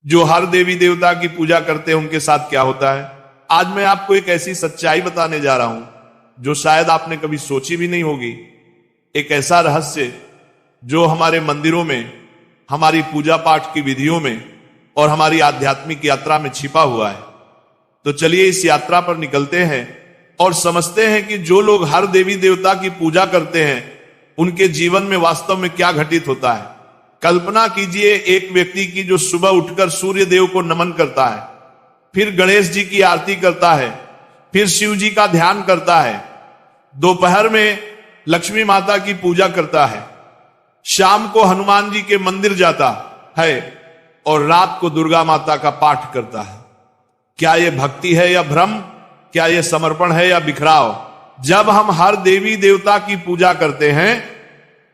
जो हर देवी देवता की पूजा करते हैं उनके साथ क्या होता है। आज मैं आपको एक ऐसी सच्चाई बताने जा रहा हूं जो शायद आपने कभी सोची भी नहीं होगी। एक ऐसा रहस्य जो हमारे मंदिरों में, हमारी पूजा पाठ की विधियों में और हमारी आध्यात्मिक यात्रा में छिपा हुआ है। तो चलिए इस यात्रा पर निकलते हैं और समझते हैं कि जो लोग हर देवी देवता की पूजा करते हैं उनके जीवन में वास्तव में क्या घटित होता है। कल्पना कीजिए एक व्यक्ति की जो सुबह उठकर सूर्य देव को नमन करता है, फिर गणेश जी की आरती करता है, फिर शिव जी का ध्यान करता है, दोपहर में लक्ष्मी माता की पूजा करता है, शाम को हनुमान जी के मंदिर जाता है और रात को दुर्गा माता का पाठ करता है। क्या यह भक्ति है या भ्रम? क्या यह समर्पण है या बिखराव? जब हम हर देवी देवता की पूजा करते हैं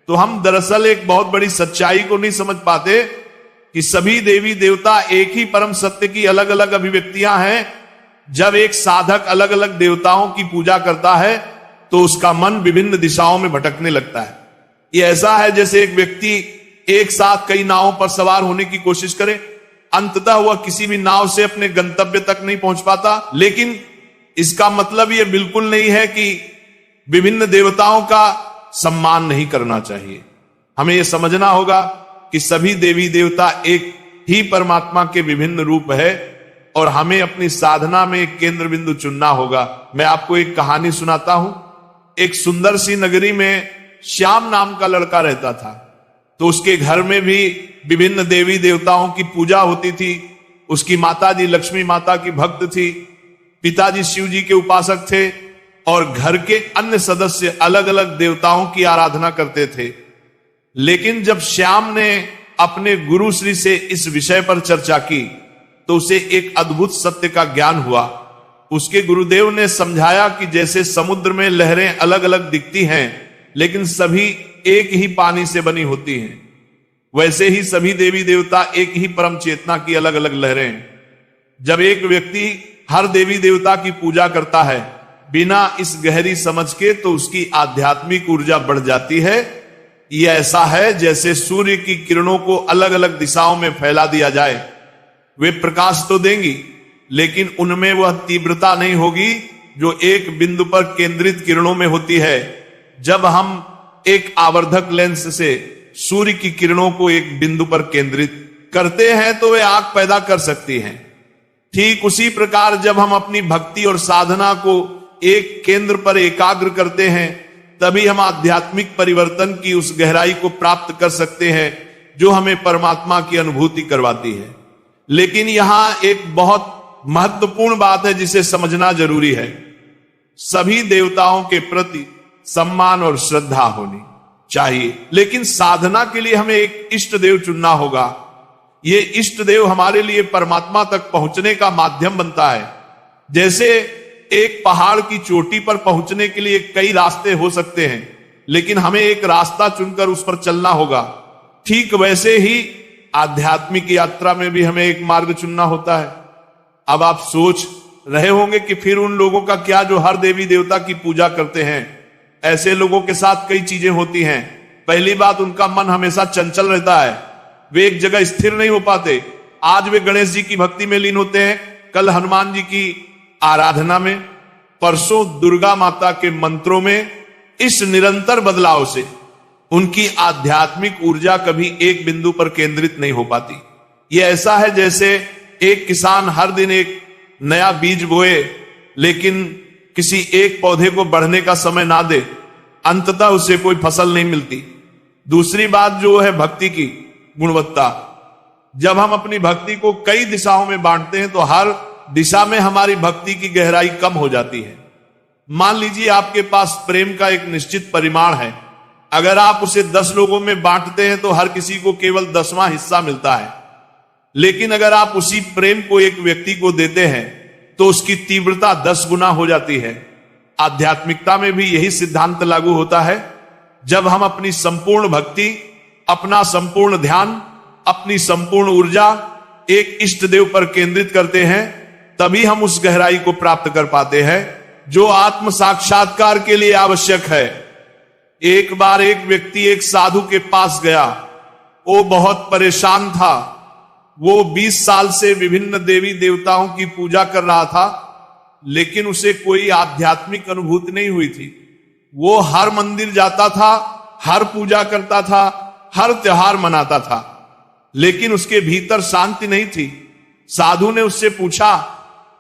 तो हम दरअसल एक बहुत बड़ी सच्चाई को नहीं समझ पाते कि सभी देवी देवता एक ही परम सत्य की अलग अलग अभिव्यक्तियां हैं। जब एक साधक अलग अलग देवताओं की पूजा करता है तो उसका मन विभिन्न दिशाओं में भटकने लगता है। ये ऐसा है जैसे एक व्यक्ति एक साथ कई नावों पर सवार होने की कोशिश करे, अंततः वह किसी भी नाव से अपने गंतव्य तक नहीं पहुंच पाता। लेकिन इसका मतलब यह बिल्कुल नहीं है कि विभिन्न देवताओं का सम्मान नहीं करना चाहिए। हमें यह समझना होगा कि सभी देवी देवता एक ही परमात्मा के विभिन्न रूप है और हमें अपनी साधना में एक केंद्र बिंदु चुनना होगा। मैं आपको एक कहानी सुनाता हूं। एक सुंदर सी नगरी में श्याम नाम का लड़का रहता था। तो उसके घर में भी विभिन्न देवी देवताओं की पूजा होती थी। उसकी माताजी लक्ष्मी माता की भक्त थी, पिताजी शिव जी के उपासक थे और घर के अन्य सदस्य अलग अलग देवताओं की आराधना करते थे। लेकिन जब श्याम ने अपने गुरु श्री से इस विषय पर चर्चा की तो उसे एक अद्भुत सत्य का ज्ञान हुआ। उसके गुरुदेव ने समझाया कि जैसे समुद्र में लहरें अलग अलग दिखती हैं लेकिन सभी एक ही पानी से बनी होती हैं, वैसे ही सभी देवी देवता एक ही परम चेतना की अलग अलग लहरें हैं। जब एक व्यक्ति हर देवी देवता की पूजा करता है बिना इस गहरी समझ के तो उसकी आध्यात्मिक ऊर्जा बढ़ जाती है। यह ऐसा है जैसे सूर्य की किरणों को अलग अलग दिशाओं में फैला दिया जाए। वे प्रकाश तो देंगी लेकिन उनमें वह तीव्रता नहीं होगी जो एक बिंदु पर केंद्रित किरणों में होती है। जब हम एक आवर्धक लेंस से सूर्य की किरणों को एक बिंदु पर केंद्रित करते हैं तो वे आग पैदा कर सकती हैं। ठीक उसी प्रकार जब हम अपनी भक्ति और साधना को एक केंद्र पर एकाग्र करते हैं तभी हम आध्यात्मिक परिवर्तन की उस गहराई को प्राप्त कर सकते हैं जो हमें परमात्मा की अनुभूति करवाती है। लेकिन यहां एक बहुत महत्वपूर्ण बात है जिसे समझना जरूरी है। सभी देवताओं के प्रति सम्मान और श्रद्धा होनी चाहिए, लेकिन साधना के लिए हमें एक इष्ट देव चुनना होगा। ये इष्ट देव हमारे लिए परमात्मा तक पहुंचने का माध्यम बनता है। जैसे एक पहाड़ की चोटी पर पहुंचने के लिए कई रास्ते हो सकते हैं लेकिन हमें एक रास्ता चुनकर उस पर चलना होगा। ठीक वैसे ही आध्यात्मिक यात्रा में भी हमें एक मार्ग चुनना होता है। अब आप सोच रहे होंगे कि फिर उन लोगों का क्या जो हर देवी देवता की पूजा करते हैं। ऐसे लोगों के साथ कई चीजें होती हैं। पहली बात, उनका मन हमेशा चंचल रहता है, वे एक जगह स्थिर नहीं हो पाते। आज वे गणेश जी की भक्ति में लीन होते हैं, कल हनुमान जी की आराधना में, परसों दुर्गा माता के मंत्रों में। इस निरंतर बदलाव से उनकी आध्यात्मिक ऊर्जा कभी एक बिंदु पर केंद्रित नहीं हो पाती। यह ऐसा है जैसे एक किसान हर दिन एक नया बीज बोए लेकिन किसी एक पौधे को बढ़ने का समय ना दे, अंततः उसे कोई फसल नहीं मिलती। दूसरी बात जो है भक्ति की गुणवत्ता। जब हम अपनी भक्ति को कई दिशाओं में बांटते हैं तो हर दिशा में हमारी भक्ति की गहराई कम हो जाती है। मान लीजिए आपके पास प्रेम का एक निश्चित परिमाण है। अगर आप उसे 10 लोगों में बांटते हैं तो हर किसी को केवल 10वां हिस्सा मिलता है। लेकिन अगर आप उसी प्रेम को एक व्यक्ति को देते हैं तो उसकी तीव्रता 10 गुना हो जाती है। आध्यात्मिकता में भी यही सिद्धांत लागू होता है। जब हम अपनी संपूर्ण भक्ति, अपना संपूर्ण ध्यान, अपनी संपूर्ण ऊर्जा एक इष्ट देव पर केंद्रित करते हैं तभी हम उस गहराई को प्राप्त कर पाते हैं जो आत्म साक्षात्कार के लिए आवश्यक है। एक बार एक व्यक्ति एक साधु के पास गया। वो बहुत परेशान था। वो 20 साल से विभिन्न देवी देवताओं की पूजा कर रहा था, लेकिन उसे कोई आध्यात्मिक अनुभूति नहीं हुई थी। वो हर मंदिर जाता था, हर पूजा करता था, हर त्योहार मनाता था, लेकिन उसके भीतर शांति नहीं थी। साधु ने उससे पूछा,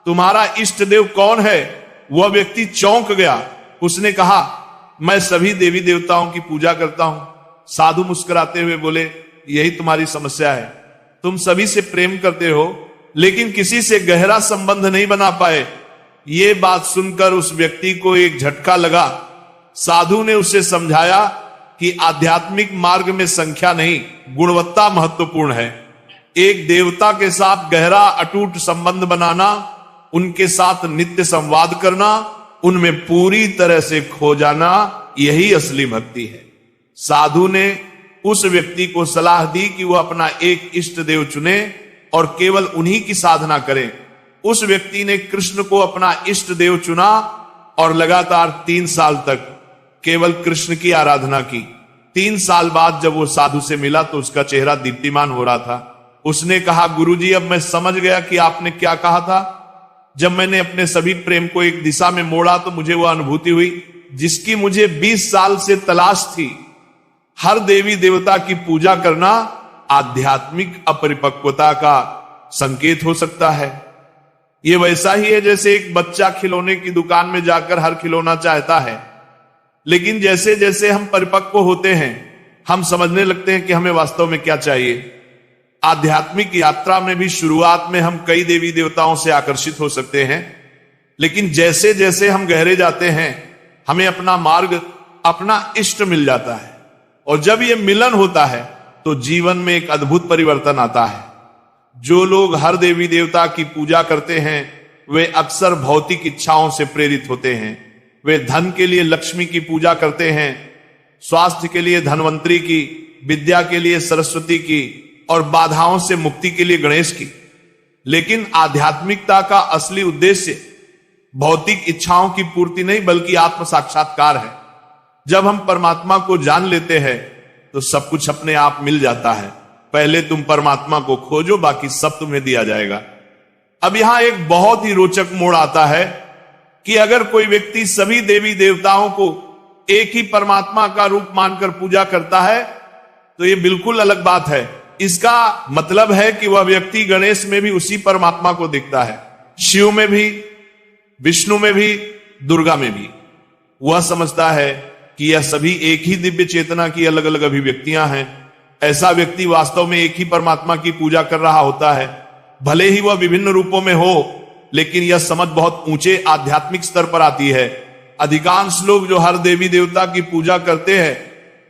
तुम्हारा इष्ट देव कौन है? वह व्यक्ति चौंक गया। उसने कहा, मैं सभी देवी देवताओं की पूजा करता हूं। साधु मुस्कुराते हुए बोले, यही तुम्हारी समस्या है। तुम सभी से प्रेम करते हो, लेकिन किसी से गहरा संबंध नहीं बना पाए। ये बात सुनकर उस व्यक्ति को एक झटका लगा। साधु ने उसे समझाया कि आध्यात्मिक मार्ग में संख्या नहीं, गुणवत्ता महत्वपूर्ण है। एक देवता के साथ गहरा अटूट संबंध बनाना, उनके साथ नित्य संवाद करना, उनमें पूरी तरह से खो जाना, यही असली भक्ति है। साधु ने उस व्यक्ति को सलाह दी कि वह अपना एक इष्ट देव चुने और केवल उन्हीं की साधना करे। उस व्यक्ति ने कृष्ण को अपना इष्ट देव चुना और लगातार 3 साल तक केवल कृष्ण की आराधना की। 3 साल बाद जब वो साधु से मिला तो उसका चेहरा दीप्तिमान हो रहा था। उसने कहा, गुरुजी, अब मैं समझ गया कि आपने क्या कहा था। जब मैंने अपने सभी प्रेम को एक दिशा में मोड़ा तो मुझे वह अनुभूति हुई जिसकी मुझे 20 साल से तलाश थी। हर देवी देवता की पूजा करना आध्यात्मिक अपरिपक्वता का संकेत हो सकता है। यह वैसा ही है जैसे एक बच्चा खिलौने की दुकान में जाकर हर खिलौना चाहता है, लेकिन जैसे जैसे हम परिपक्व होते हैं हम समझने लगते हैं कि हमें वास्तव में क्या चाहिए। आध्यात्मिक यात्रा में भी शुरुआत में हम कई देवी देवताओं से आकर्षित हो सकते हैं, लेकिन जैसे जैसे हम गहरे जाते हैं हमें अपना मार्ग, अपना इष्ट मिल जाता है। और जब यह मिलन होता है तो जीवन में एक अद्भुत परिवर्तन आता है। जो लोग हर देवी देवता की पूजा करते हैं वे अक्सर भौतिक इच्छाओं से प्रेरित होते हैं। वे धन के लिए लक्ष्मी की पूजा करते हैं, स्वास्थ्य के लिए धनवंतरी की, विद्या के लिए सरस्वती की और बाधाओं से मुक्ति के लिए गणेश की। लेकिन आध्यात्मिकता का असली उद्देश्य भौतिक इच्छाओं की पूर्ति नहीं बल्कि आत्म साक्षात्कार है। जब हम परमात्मा को जान लेते हैं तो सब कुछ अपने आप मिल जाता है। पहले तुम परमात्मा को खोजो, बाकी सब तुम्हें दिया जाएगा। अब यहां एक बहुत ही रोचक मोड़ आता है कि अगर कोई व्यक्ति सभी देवी देवताओं को एक ही परमात्मा का रूप मानकर पूजा करता है तो यह बिल्कुल अलग बात है। इसका मतलब है कि वह व्यक्ति गणेश में भी उसी परमात्मा को दिखता है, शिव में भी, विष्णु में भी, दुर्गा में भी। वह समझता है कि यह सभी एक ही दिव्य चेतना की अलग अलग अभिव्यक्तियां हैं। ऐसा व्यक्ति वास्तव में एक ही परमात्मा की पूजा कर रहा होता है। भले ही वह विभिन्न रूपों में हो, लेकिन यह समझ बहुत ऊंचे आध्यात्मिक स्तर पर आती है। अधिकांश लोग जो हर देवी देवता की पूजा करते हैं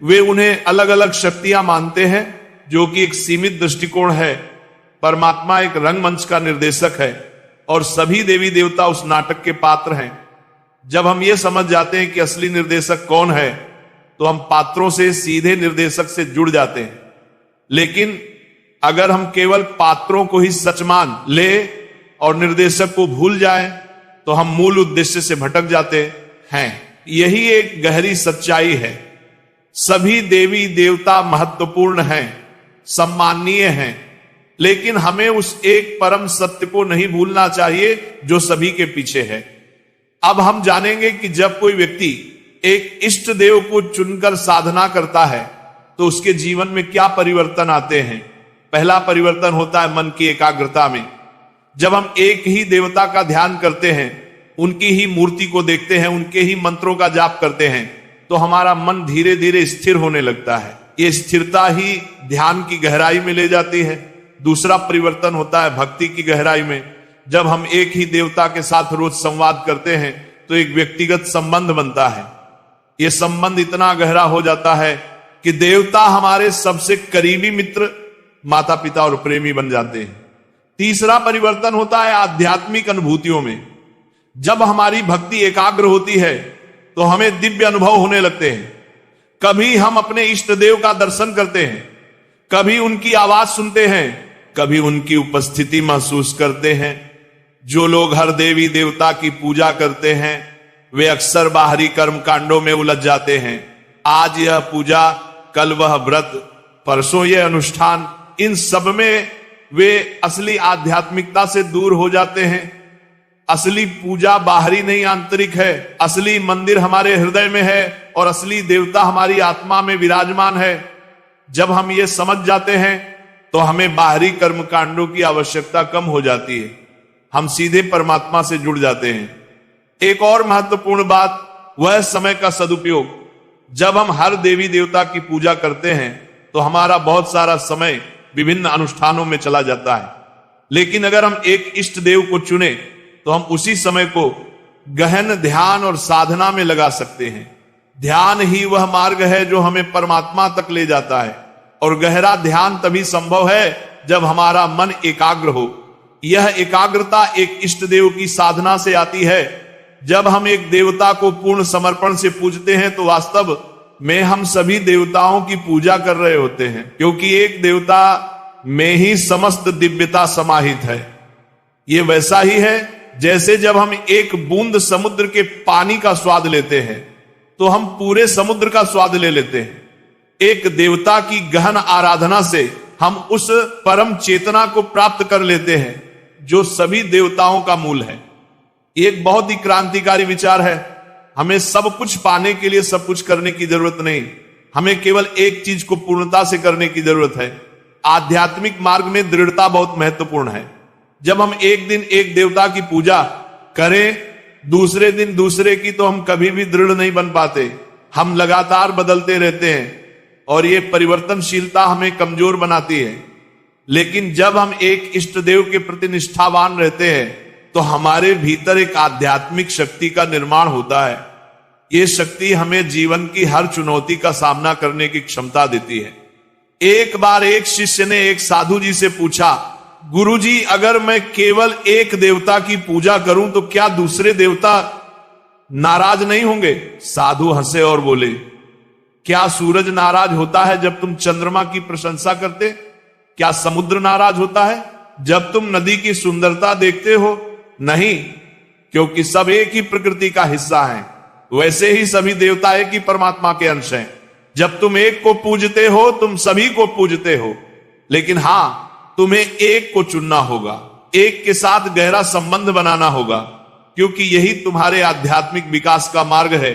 वे उन्हें अलग अलग शक्तियां मानते हैं, जो कि एक सीमित दृष्टिकोण है। परमात्मा एक रंगमंच का निर्देशक है और सभी देवी देवता उस नाटक के पात्र हैं। जब हम ये समझ जाते हैं कि असली निर्देशक कौन है तो हम पात्रों से सीधे निर्देशक से जुड़ जाते हैं। लेकिन अगर हम केवल पात्रों को ही सच मान ले और निर्देशक को भूल जाएं तो हम मूल उद्देश्य से भटक जाते हैं। यही एक गहरी सच्चाई है। सभी देवी देवता महत्वपूर्ण हैं, सम्माननीय हैं, लेकिन हमें उस एक परम सत्य को नहीं भूलना चाहिए जो सभी के पीछे है। अब हम जानेंगे कि जब कोई व्यक्ति एक इष्ट देव को चुनकर साधना करता है तो उसके जीवन में क्या परिवर्तन आते हैं। पहला परिवर्तन होता है मन की एकाग्रता में। जब हम एक ही देवता का ध्यान करते हैं, उनकी ही मूर्ति को देखते हैं, उनके ही मंत्रों का जाप करते हैं, तो हमारा मन धीरे धीरे स्थिर होने लगता है। ये स्थिरता ही ध्यान की गहराई में ले जाती है। दूसरा परिवर्तन होता है भक्ति की गहराई में। जब हम एक ही देवता के साथ रोज संवाद करते हैं तो एक व्यक्तिगत संबंध बनता है। यह संबंध इतना गहरा हो जाता है कि देवता हमारे सबसे करीबी मित्र, माता पिता और प्रेमी बन जाते हैं। तीसरा परिवर्तन होता है आध्यात्मिक अनुभूतियों में। जब हमारी भक्ति एकाग्र होती है तो हमें दिव्य अनुभव होने लगते हैं। कभी हम अपने इष्ट देव का दर्शन करते हैं, कभी उनकी आवाज सुनते हैं, कभी उनकी उपस्थिति महसूस करते हैं। जो लोग हर देवी देवता की पूजा करते हैं वे अक्सर बाहरी कर्म कांडों में उलझ जाते हैं। आज यह पूजा, कल वह व्रत, परसों यह अनुष्ठान, इन सब में वे असली आध्यात्मिकता से दूर हो जाते हैं। असली पूजा बाहरी नहीं आंतरिक है। असली मंदिर हमारे हृदय में है और असली देवता हमारी आत्मा में विराजमान है। जब हम ये समझ जाते हैं तो हमें बाहरी कर्मकांडों की आवश्यकता कम हो जाती है, हम सीधे परमात्मा से जुड़ जाते हैं। एक और महत्वपूर्ण बात वह समय का सदुपयोग। जब हम हर देवी देवता की पूजा करते हैं तो हमारा बहुत सारा समय विभिन्न अनुष्ठानों में चला जाता है, लेकिन अगर हम एक इष्ट देव को चुने तो हम उसी समय को गहन ध्यान और साधना में लगा सकते हैं। ध्यान ही वह मार्ग है जो हमें परमात्मा तक ले जाता है, और गहरा ध्यान तभी संभव है जब हमारा मन एकाग्र हो। यह एकाग्रता एक इष्ट देव की साधना से आती है। जब हम एक देवता को पूर्ण समर्पण से पूजते हैं तो वास्तव में हम सभी देवताओं की पूजा कर रहे होते हैं, क्योंकि एक देवता में ही समस्त दिव्यता समाहित है। यह वैसा ही है जैसे जब हम एक बूंद समुद्र के पानी का स्वाद लेते हैं तो हम पूरे समुद्र का स्वाद ले लेते हैं। एक देवता की गहन आराधना से हम उस परम चेतना को प्राप्त कर लेते हैं जो सभी देवताओं का मूल है। एक बहुत ही क्रांतिकारी विचार है। हमें सब कुछ पाने के लिए सब कुछ करने की जरूरत नहीं, हमें केवल एक चीज को पूर्णता से करने की जरूरत है। आध्यात्मिक मार्ग में दृढ़ता बहुत महत्वपूर्ण है। जब हम एक दिन एक देवता की पूजा करें, दूसरे दिन दूसरे की, तो हम कभी भी दृढ़ नहीं बन पाते। हम लगातार बदलते रहते हैं और ये परिवर्तनशीलता हमें कमजोर बनाती है। लेकिन जब हम एक इष्ट देव के प्रति निष्ठावान रहते हैं तो हमारे भीतर एक आध्यात्मिक शक्ति का निर्माण होता है। ये शक्ति हमें जीवन की हर चुनौती का सामना करने की क्षमता देती है। एक बार एक शिष्य ने एक साधु जी से पूछा, गुरुजी, अगर मैं केवल एक देवता की पूजा करूं तो क्या दूसरे देवता नाराज नहीं होंगे? साधु हंसे और बोले, क्या सूरज नाराज होता है जब तुम चंद्रमा की प्रशंसा करते? क्या समुद्र नाराज होता है जब तुम नदी की सुंदरता देखते हो? नहीं, क्योंकि सब एक ही प्रकृति का हिस्सा हैं। वैसे ही सभी देवता एक ही परमात्मा के अंश हैं। जब तुम एक को पूजते हो तुम सभी को पूजते हो, लेकिन हां, तुम्हें एक को चुनना होगा, एक के साथ गहरा संबंध बनाना होगा, क्योंकि यही तुम्हारे आध्यात्मिक विकास का मार्ग है।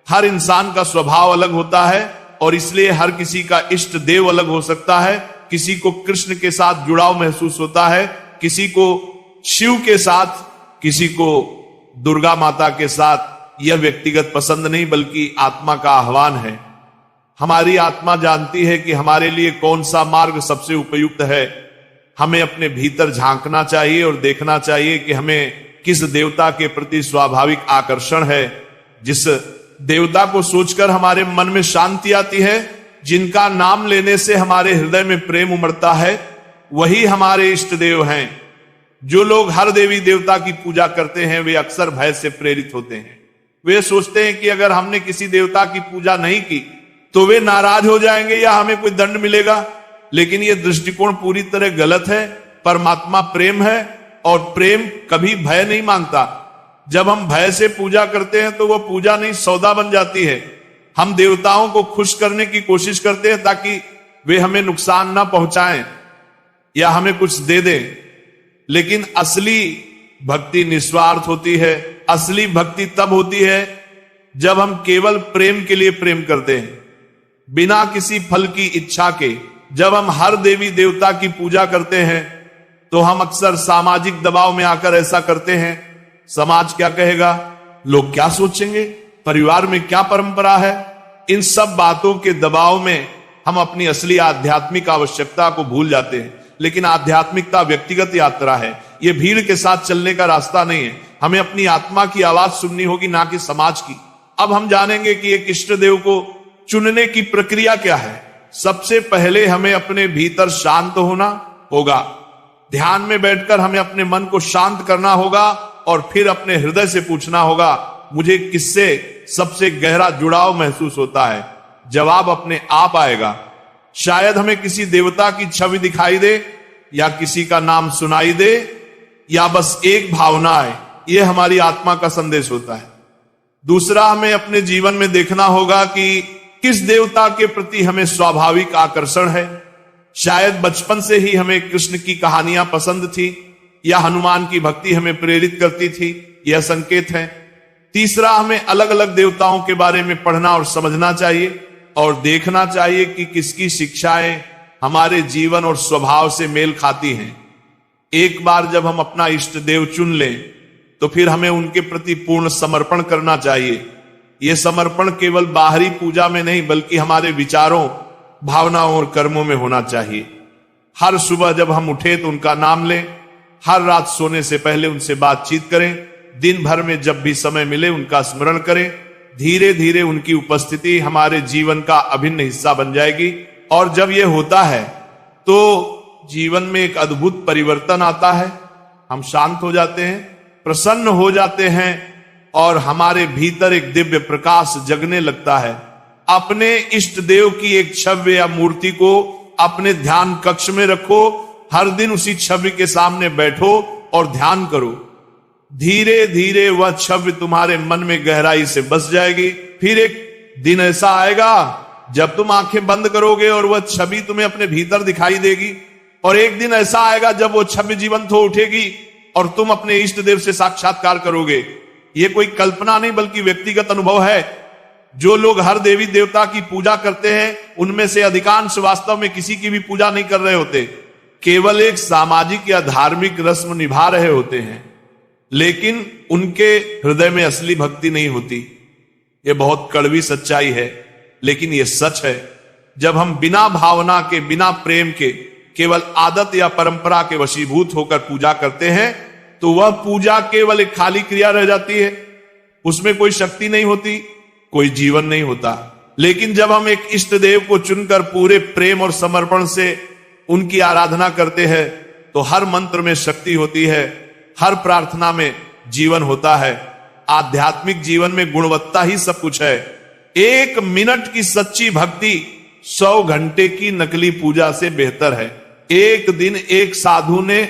हर इंसान का स्वभाव अलग होता है और इसलिए हर किसी का इष्ट देव अलग हो सकता है। किसी को कृष्ण के साथ जुड़ाव महसूस होता है, किसी को शिव के साथ, किसी को दुर्गा माता के साथ। यह व्यक्तिगत पसंद नहीं बल्कि आत्मा का आह्वान है। हमारी आत्मा जानती है कि हमारे लिए कौन सा मार्ग सबसे उपयुक्त है। हमें अपने भीतर झांकना चाहिए और देखना चाहिए कि हमें किस देवता के प्रति स्वाभाविक आकर्षण है। जिस देवता को सोचकर हमारे मन में शांति आती है, जिनका नाम लेने से हमारे हृदय में प्रेम उमड़ता है, वही हमारे इष्ट देव हैं। जो लोग हर देवी देवता की पूजा करते हैं वे अक्सर भय से प्रेरित होते हैं। वे सोचते हैं कि अगर हमने किसी देवता की पूजा नहीं की तो वे नाराज हो जाएंगे या हमें कोई दंड मिलेगा। लेकिन यह दृष्टिकोण पूरी तरह गलत है। परमात्मा प्रेम है और प्रेम कभी भय नहीं मांगता। जब हम भय से पूजा करते हैं तो वह पूजा नहीं सौदा बन जाती है। हम देवताओं को खुश करने की कोशिश करते हैं ताकि वे हमें नुकसान ना पहुंचाएं या हमें कुछ दे दें। लेकिन असली भक्ति निस्वार्थ होती है। असली भक्ति तब होती है जब हम केवल प्रेम के लिए प्रेम करते हैं, बिना किसी फल की इच्छा के। जब हम हर देवी देवता की पूजा करते हैं तो हम अक्सर सामाजिक दबाव में आकर ऐसा करते हैं। समाज क्या कहेगा, लोग क्या सोचेंगे, परिवार में क्या परंपरा है, इन सब बातों के दबाव में हम अपनी असली आध्यात्मिक आवश्यकता को भूल जाते हैं। लेकिन आध्यात्मिकता व्यक्तिगत यात्रा है, यह भीड़ के साथ चलने का रास्ता नहीं है। हमें अपनी आत्मा की आवाज सुननी होगी, ना कि समाज की। अब हम जानेंगे कि एक इष्ट देव को चुनने की प्रक्रिया क्या है। सबसे पहले हमें अपने भीतर शांत होना होगा। ध्यान में बैठकर हमें अपने मन को शांत करना होगा और फिर अपने हृदय से पूछना होगा, मुझे किससे सबसे गहरा जुड़ाव महसूस होता है। जवाब अपने आप आएगा। शायद हमें किसी देवता की छवि दिखाई दे या किसी का नाम सुनाई दे या बस एक भावना आए। यह हमारी आत्मा का संदेश होता है। दूसरा, हमें अपने जीवन में देखना होगा कि किस देवता के प्रति हमें स्वाभाविक आकर्षण है। शायद बचपन से ही हमें कृष्ण की कहानियां पसंद थी या हनुमान की भक्ति हमें प्रेरित करती थी, यह संकेत है। तीसरा, हमें अलग अलग देवताओं के बारे में पढ़ना और समझना चाहिए और देखना चाहिए कि किसकी शिक्षाएं हमारे जीवन और स्वभाव से मेल खाती हैं। एक बार जब हम अपना इष्ट देव चुन लें तो फिर हमें उनके प्रति पूर्ण समर्पण करना चाहिए। यह समर्पण केवल बाहरी पूजा में नहीं बल्कि हमारे विचारों, भावनाओं और कर्मों में होना चाहिए। हर सुबह जब हम उठे तो उनका नाम लें, हर रात सोने से पहले उनसे बातचीत करें, दिन भर में जब भी समय मिले उनका स्मरण करें। धीरे धीरे उनकी उपस्थिति हमारे जीवन का अभिन्न हिस्सा बन जाएगी और जब यह होता है तो जीवन में एक अद्भुत परिवर्तन आता है। हम शांत हो जाते हैं, प्रसन्न हो जाते हैं और हमारे भीतर एक दिव्य प्रकाश जगने लगता है। अपने इष्ट देव की एक छवि या मूर्ति को अपने ध्यान कक्ष में रखो, हर दिन उसी छवि के सामने बैठो और ध्यान करो। धीरे धीरे वह छवि तुम्हारे मन में गहराई से बस जाएगी। फिर एक दिन ऐसा आएगा जब तुम आंखें बंद करोगे और वह छवि तुम्हें अपने भीतर दिखाई देगी, और एक दिन ऐसा आएगा जब वो छवि जीवंत हो उठेगी और तुम अपने इष्ट देव से साक्षात्कार करोगे। यह कोई कल्पना नहीं बल्कि व्यक्तिगत अनुभव है। जो लोग हर देवी देवता की पूजा करते हैं उनमें से अधिकांश वास्तव में किसी की भी पूजा नहीं कर रहे होते, केवल एक सामाजिक या धार्मिक रस्म निभा रहे होते हैं, लेकिन उनके हृदय में असली भक्ति नहीं होती। यह बहुत कड़वी सच्चाई है, लेकिन यह सच है। जब हम बिना भावना के, बिना प्रेम के, केवल आदत या परंपरा के वशीभूत होकर पूजा करते हैं तो वह पूजा केवल एक खाली क्रिया रह जाती है। उसमें कोई शक्ति नहीं होती, कोई जीवन नहीं होता। लेकिन जब हम एक इष्ट देव को चुनकर पूरे प्रेम और समर्पण से उनकी आराधना करते हैं तो हर मंत्र में शक्ति होती है, हर प्रार्थना में जीवन होता है। आध्यात्मिक जीवन में गुणवत्ता ही सब कुछ है। 1 मिनट की सच्ची भक्ति 100 घंटे की नकली पूजा से बेहतर है। एक दिन एक साधु ने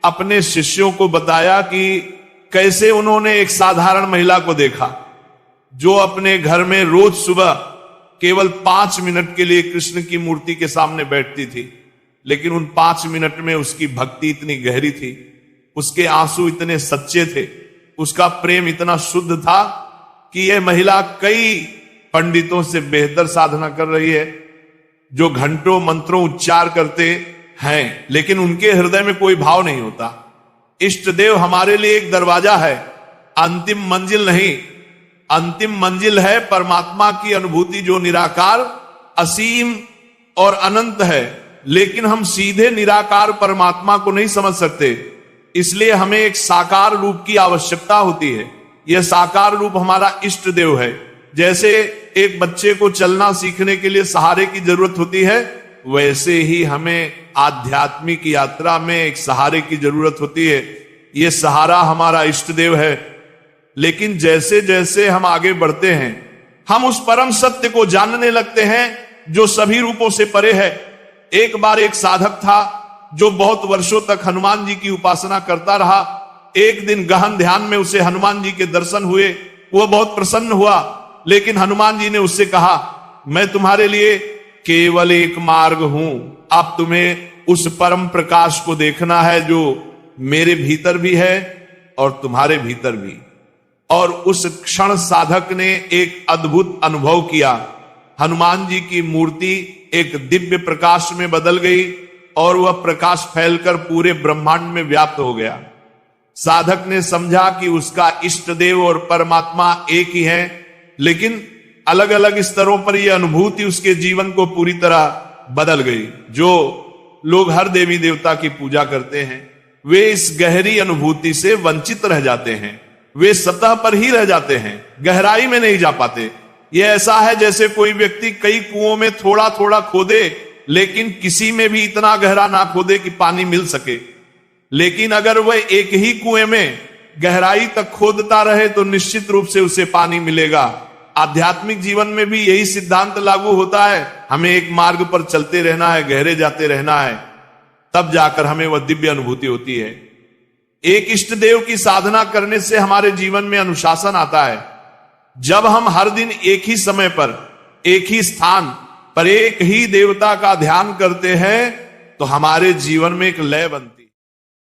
अपने शिष्यों को बताया कि कैसे उन्होंने एक साधारण महिला को देखा जो अपने घर में रोज सुबह केवल 5 मिनट के लिए कृष्ण की मूर्ति के सामने बैठती थी, लेकिन उन 5 मिनट में उसकी भक्ति इतनी गहरी थी, उसके आंसू इतने सच्चे थे, उसका प्रेम इतना शुद्ध था कि यह महिला कई पंडितों से बेहतर साधना कर रही है जो घंटों मंत्रों उच्चार करते हैं, लेकिन उनके हृदय में कोई भाव नहीं होता। इष्ट देव हमारे लिए एक दरवाजा है, अंतिम मंजिल नहीं। अंतिम मंजिल है परमात्मा की अनुभूति जो निराकार, असीम और अनंत है, लेकिन हम सीधे निराकार परमात्मा को नहीं समझ सकते, इसलिए हमें एक साकार रूप की आवश्यकता होती है। यह साकार रूप हमारा इष्ट देव है। जैसे एक बच्चे को चलना सीखने के लिए सहारे की जरूरत होती है, वैसे ही हमें आध्यात्मिक यात्रा में एक सहारे की जरूरत होती है। यह सहारा हमारा इष्ट देव है। लेकिन जैसे जैसे हम आगे बढ़ते हैं हम उस परम सत्य को जानने लगते हैं जो सभी रूपों से परे है। एक बार एक साधक था जो बहुत वर्षों तक हनुमान जी की उपासना करता रहा। एक दिन गहन ध्यान में उसे हनुमान जी के दर्शन हुए। वह बहुत प्रसन्न हुआ, लेकिन हनुमान जी ने उससे कहा, मैं तुम्हारे लिए केवल एक मार्ग हूं। अब तुम्हें उस परम प्रकाश को देखना है जो मेरे भीतर भी है और तुम्हारे भीतर भी। और उस क्षण साधक ने एक अद्भुत अनुभव किया। हनुमान जी की मूर्ति एक दिव्य प्रकाश में बदल गई और वह प्रकाश फैलकर पूरे ब्रह्मांड में व्याप्त हो गया। साधक ने समझा कि उसका इष्ट देव और परमात्मा एक ही है, लेकिन अलग अलग स्तरों पर यह अनुभूति उसके जीवन को पूरी तरह बदल गई। जो लोग हर देवी देवता की पूजा करते हैं वे इस गहरी अनुभूति से वंचित रह जाते हैं। वे सतह पर ही रह जाते हैं, गहराई में नहीं जा पाते। यह ऐसा है जैसे कोई व्यक्ति कई कुओं में थोड़ा थोड़ा खोदे, लेकिन किसी में भी इतना गहरा ना खोदे कि पानी मिल सके। लेकिन अगर वह एक ही कुएं में गहराई तक खोदता रहे तो निश्चित रूप से उसे पानी मिलेगा। आध्यात्मिक जीवन में भी यही सिद्धांत लागू होता है। हमें एक मार्ग पर चलते रहना है, गहरे जाते रहना है, तब जाकर हमें वह दिव्य अनुभूति होती है। एक इष्ट देव की साधना करने से हमारे जीवन में अनुशासन आता है। जब हम हर दिन एक ही समय पर, एक ही स्थान, पर एक ही देवता का ध्यान करते हैं तो हमारे जीवन में एक लय बनती है।